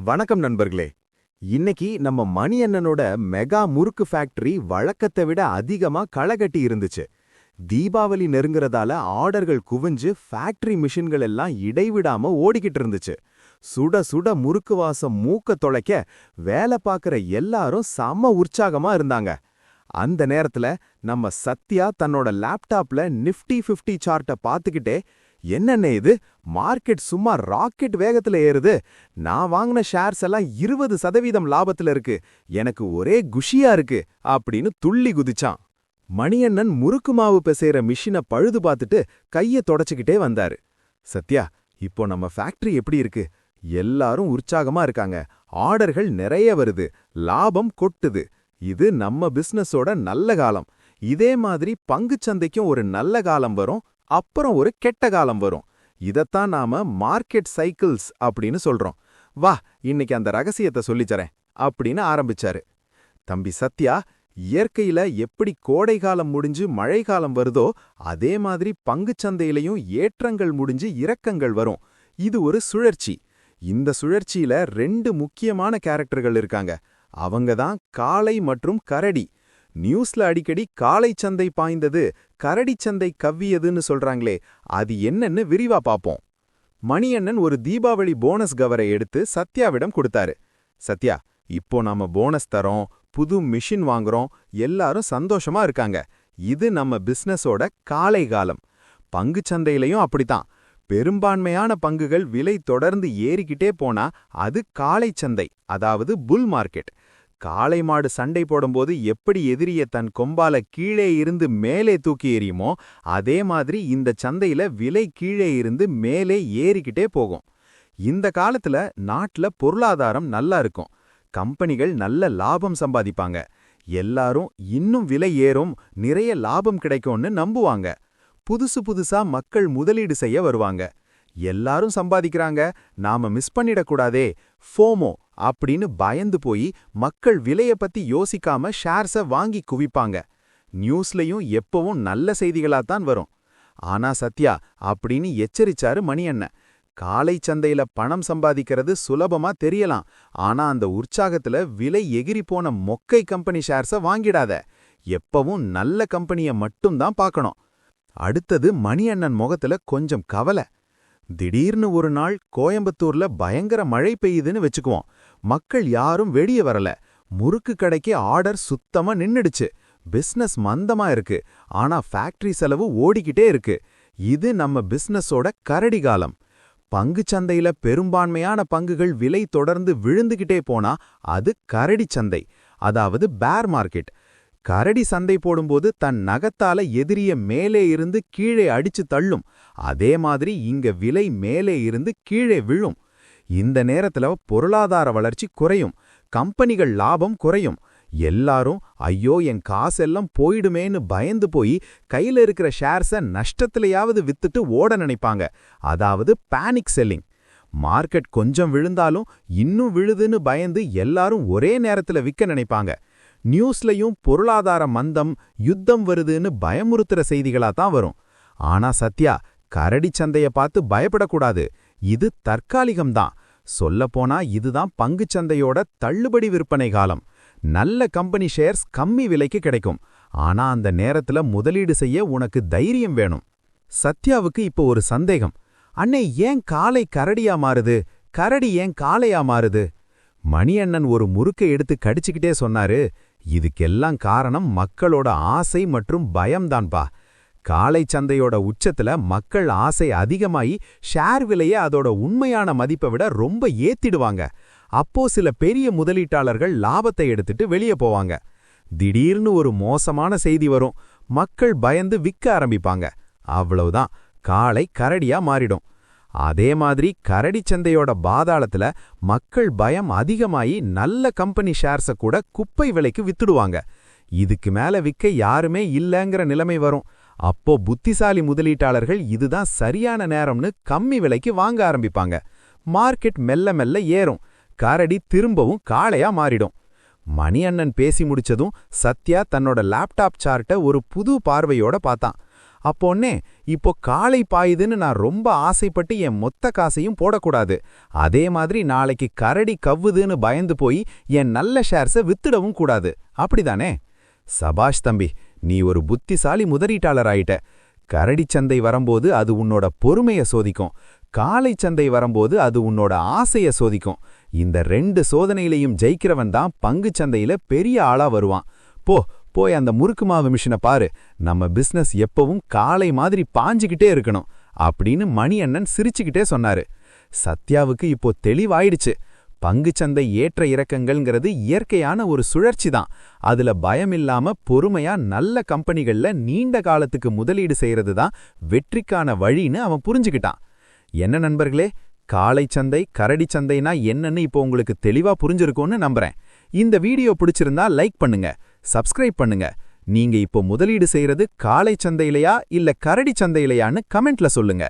வணக்கம் நண்பர்களே. இன்னைக்கு நம்ம மணி அண்ணனோட மெகா முறுக்கு ஃபேக்டரி வழக்கத்தை விட அதிகமா களகட்டி இருந்துச்சு. தீபாவளி நெருங்குறதால ஆர்டர்கள் குவிஞ்சு ஃபேக்டரி மிஷின்கள் எல்லாம் இடைவிடாம ஓடிக்கிட்டு இருந்துச்சு. சுட சுட முறுக்கு வாசம் மூக்க தொலைக்க வேலை பார்க்குற எல்லாரும் செம்ம உற்சாகமா இருந்தாங்க. அந்த நேரத்துல நம்ம சத்யா தன்னோட லேப்டாப்ல நிஃப்டி 50 சார்ட்டை பார்த்துக்கிட்டே, என்னென்ன இது, மார்க்கெட் சும்மா ராக்கெட் வேகத்துல ஏறுது, நான் வாங்கின ஷேர்ஸ் எல்லாம் 20% லாபத்துல இருக்கு, எனக்கு ஒரே குஷியா இருக்கு அப்படின்னு துள்ளி குதிச்சான். மணியண்ணன் முறுக்கு மாவு பிசைற மிஷினை பழுது பார்த்துட்டு கைய தொடச்சுக்கிட்டே வந்தாரு. சத்யா, இப்போ நம்ம ஃபேக்டரி எப்படி இருக்கு? எல்லாரும் உற்சாகமா இருக்காங்க, ஆர்டர்கள் நிறைய வருது, லாபம் கொட்டுது. இது நம்ம பிசினஸோட நல்ல காலம். இதே மாதிரி பங்குச்சந்தைக்கும் ஒரு நல்ல காலம் வரும், அப்புறம் ஒரு கெட்ட காலம் வரும். இதத்தான் நாம மார்க்கெட் சைக்கிள்ஸ் அப்படின்னு சொல்றோம். வா, இன்னைக்கு அந்த ரகசியத்தை சொல்லிச்சறேன் அப்படின்னு ஆரம்பிச்சாரு. தம்பி சத்யா, இயற்கையில எப்படி கோடை காலம் முடிஞ்சு மழை காலம் வருதோ அதே மாதிரி பங்குச்சந்தையிலையும் ஏற்றங்கள் முடிஞ்சு இறக்கங்கள் வரும். இது ஒரு சுழற்சி. இந்த சுழற்சியில 2 முக்கியமான கேரக்டர்கள் இருக்காங்க. அவங்க தான் காளை மற்றும் கரடி. நியூஸ்ல அடிக்கடி காளை சந்தை பாய்ந்தது, கரடி சந்தை கவ்வியதுன்னு சொல்றாங்களே, அது என்னன்னு விரிவா பாப்போம். மணியண்ணன் ஒரு தீபாவளி போனஸ் கவரை எடுத்து சத்யாவிடம் கொடுத்தாரு. சத்யா, இப்போ நாம போனஸ் தரோம், புது மிஷின் வாங்குறோம், எல்லாரும் சந்தோஷமா இருக்காங்க. இது நம்ம பிசினஸோட காளை காலம். பங்குச்சந்தையிலையும் அப்படித்தான். பெரும்பான்மையான பங்குகள் விலை தொடர்ந்து ஏறிக்கிட்டே போனா அது காளை சந்தை, அதாவது புல் மார்க்கெட். காளை மாடு சண்டை போடும்போது எப்படி எதிரிய தன் கொம்பால கீழே இருந்து மேலே தூக்கி எறியுமோ, அதே மாதிரி இந்த சந்தையில விலை கீழே இருந்து மேலே ஏறிக்கிட்டே போகும். இந்த காலத்துல நாட்டுல பொருளாதாரம் நல்லா இருக்கும், கம்பெனிகள் நல்ல லாபம் சம்பாதிப்பாங்க, எல்லாரும் இன்னும் விலை ஏறும், நிறைய லாபம் கிடைக்கும்னு நம்புவாங்க. புதுசு புதுசா மக்கள் முதலீடு செய்ய வருவாங்க. எல்லாரும் சம்பாதிக்கிறாங்க, நாம மிஸ் பண்ணிடக்கூடாதே, ஃபோமோ அப்படின்னு பயந்து போய் மக்கள் விலைய பத்தி யோசிக்காம ஷேர்ஸ வாங்கி குவிப்பாங்க. நியூஸ்லயும் எப்பவும் நல்ல செய்திகளாத்தான் வரும். ஆனா சத்யா, அப்படின்னு எச்சரிச்சாரு மணியண்ணன். காளை சந்தையில பணம் சம்பாதிக்கிறது சுலபமா தெரியலாம், ஆனா அந்த உற்சாகத்துல விலை எகிரி போன மொக்கை கம்பெனி ஷேர்ஸ வாங்கிடாத. எப்பவும் நல்ல கம்பெனிய மட்டும்தான் பார்க்கணும். அடுத்தது மணியண்ணன் முகத்துல கொஞ்சம் கவலை. திடீர்னு ஒரு நாள் கோயம்புத்தூர்ல பயங்கர மழை பெய்யுதுன்னு வச்சுக்குவோம். மக்கள் யாரும் வெளியே வரல, முறுக்கு கடைக்கு ஆர்டர் சுத்தமா நின்னுடுச்சு, பிசினஸ் மந்தமா இருக்கு, ஆனா ஃபேக்டரி செலவு ஓடிக்கிட்டே இருக்கு. இது நம்ம பிசினஸோட கரடி காலம். பங்குச்சந்தையில பெரும்பான்மையான பங்குகள் விலை தொடர்ந்து விழுந்துகிட்டே போனா அது கரடி சந்தை, அதாவது பேர் மார்க்கெட். கரடி சந்தை போடும்போது தன் நகத்தால எதிரிய மேலே இருந்து கீழே அடிச்சு தள்ளும், அதே மாதிரி இங்க விலை மேலே இருந்து கீழே விழும். இந்த நேரத்துல பொருளாதார வளர்ச்சி குறையும், கம்பெனிகள் லாபம் குறையும். எல்லாரும் ஐயோ என் காசெல்லாம் போயிடுமேன்னு பயந்து போய் கையில இருக்கிற ஷேர்ஸ நஷ்டத்திலையாவது வித்துட்டு ஓட நினைப்பாங்க, அதாவது பேனிக் செல்லிங். மார்க்கெட் கொஞ்சம் விழுந்தாலும் இன்னும் விழுதுன்னு பயந்து எல்லாரும் ஒரே நேரத்துல விற்க நினைப்பாங்க. நியூஸ்லயும் பொருளாதார மந்தம், யுத்தம் வருதுன்னு பயமுறுத்துற செய்திகளாத்தான் வரும். ஆனா சத்யா, கரடி சந்தைய பார்த்து பயப்படக்கூடாது. இது தற்காலிகம்தான். சொல்லப்போனா இதுதான் பங்குச்சந்தையோட தள்ளுபடி விற்பனை காலம். நல்ல கம்பெனி ஷேர்ஸ் கம்மி விலைக்கு கிடைக்கும், ஆனா அந்த நேரத்துல முதலீடு செய்ய உனக்கு தைரியம் வேணும். சத்யாவுக்கு இப்போ ஒரு சந்தேகம். அண்ணே, ஏன் காளை கரடியா மாறுது, கரடி ஏன் காளையா மாறுது? மணியண்ணன் ஒரு முறுக்கை எடுத்து கடிச்சுக்கிட்டே சொன்னாரு, இதுக்கெல்லாம் காரணம் மக்களோட ஆசை மற்றும் பயம்தான்பா. காளை சந்தையோட உச்சத்துல மக்கள் ஆசை அதிகமாயி ஷேர் விலையை அதோட உண்மையான மதிப்பை விட ரொம்ப ஏத்திடுவாங்க. அப்போ சில பெரிய முதலீட்டாளர்கள் லாபத்தை எடுத்துட்டு வெளியே போவாங்க. திடீர்னு ஒரு மோசமான செய்தி வரும், மக்கள் பயந்து விற்க ஆரம்பிப்பாங்க. அவ்வளவுதான், காளை கரடியா மாறிடும். அதே மாதிரி கரடி சந்தையோட பாதாளத்துல மக்கள் பயம் அதிகமாயி நல்ல கம்பெனி ஷேர்ஸ கூட குப்பை விலைக்கு வித்துடுவாங்க. இதுக்கு மேல விற்க யாருமே இல்லங்கிற நிலைமை வரும். அப்போ புத்திசாலி முதலீட்டாளர்கள் இதுதான் சரியான நேரம்னு கம்மி விலைக்கு வாங்க ஆரம்பிப்பாங்க. மார்க்கெட் மெல்ல மெல்ல ஏறும், கரடி திரும்பவும் காளையா மாறிடும். மணியண்ணன் பேசி முடிச்சதும் சத்யா தன்னோட லேப்டாப் சார்ட்ட ஒரு புது பார்வையோட பார்த்தான். அப்போன்னே இப்போ காளை பாயுதுன்னு நான் ரொம்ப ஆசைப்பட்டு என் மொத்த காசையும் போடக்கூடாது. அதே மாதிரி நாளைக்கு கரடி கவ்வுதுன்னு பயந்து போய் என் நல்ல ஷேர்ஸை வித்துடவும் கூடாது. அப்படிதானே? சபாஷ் தம்பி, நீ ஒரு புத்திசாலி முதலீட்டாளர் ஆயிட்ட. கரடி சந்தை வரும்போது அது உன்னோட பொறுமைய சோதிக்கும். காளை சந்தை வரும்போது அது உன்னோட ஆசைய சோதிக்கும். இந்த 2 சோதனையிலையும் ஜெயிக்கிறவன் தான் பங்குச் சந்தையில பெரிய ஆளா வருவான். போய் அந்த முறுக்கு மாவு மிஷினை பாரு. நம்ம பிசினஸ் எப்பவும் காளை மாதிரி பாஞ்சுக்கிட்டே இருக்கணும் அப்படின்னு மணி அண்ணன் சிரிச்சுக்கிட்டே சொன்னாரு. சத்யாவுக்கு இப்போ தெளிவாயிடுச்சு. பங்குச்சந்தை ஏற்ற இறக்கங்கள்ங்கிறது இயற்கையான ஒரு சுழற்சி தான். அதுல பயமில்லாம பொறுமையா நல்ல கம்பெனிகள்ல நீண்ட காலத்துக்கு முதலீடு செய்யறது தான் வெற்றிக்கான வழின்னு அவன் புரிஞ்சுக்கிட்டான். என்ன நண்பர்களே, காளை சந்தை கரடி சந்தைனா என்னன்னு இப்போ உங்களுக்கு தெளிவா புரிஞ்சிருக்கும்னு நம்புறேன். இந்த வீடியோ பிடிச்சிருந்தா லைக் பண்ணுங்க, சப்ஸ்கிரைப் பண்ணுங்க. நீங்க இப்போ முதலீடு செய்யறது காளை சந்தையிலையா இல்ல கரடி சந்தையிலையான்னு கமெண்ட்ல சொல்லுங்க.